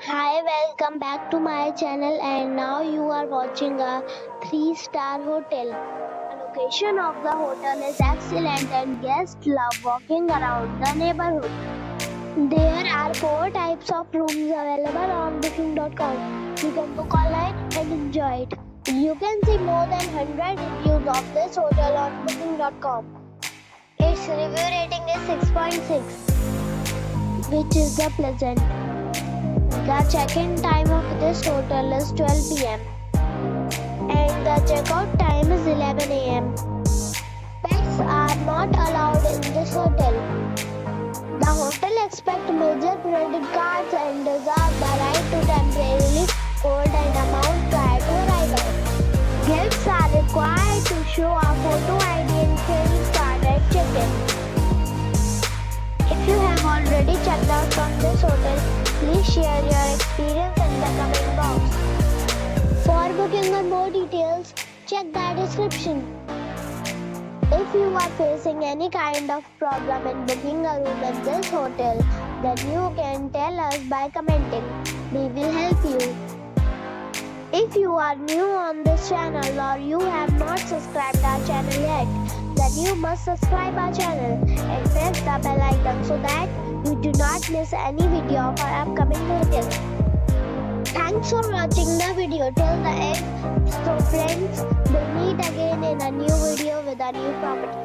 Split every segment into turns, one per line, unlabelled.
Hi, welcome back to my channel, and now you are watching a 3-star hotel. The location of the hotel is excellent and guests love walking around the neighborhood. There are 4 types of rooms available on booking.com. You can book online and enjoy it. You can see more than 100 reviews of this hotel on booking.com. Its review rating is 6.6, which is the pleasant. The check-in time of this hotel is 12 p.m. and the check-out time is 11 a.m. Pets are not allowed in this hotel. The hotel accepts major credit cards and reserves the right to temporarily hold an amount prior to arrival. Guests are required to show a photo ID and credit card at check-in. If you have already checked out from this hotel, please share your experience in the comment box. For booking or more details, check the description. If you are facing any kind of problem in booking a room in this hotel, then you can tell us by commenting. We will help you. If you are new on this channel or you have not subscribed our channel yet, then you must subscribe our channel and press the bell icon so that you do not miss any video of our upcoming hotels. Thanks for watching the video till the end. So friends, we'll meet again in a new video with a new property.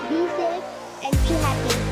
Be safe and be happy.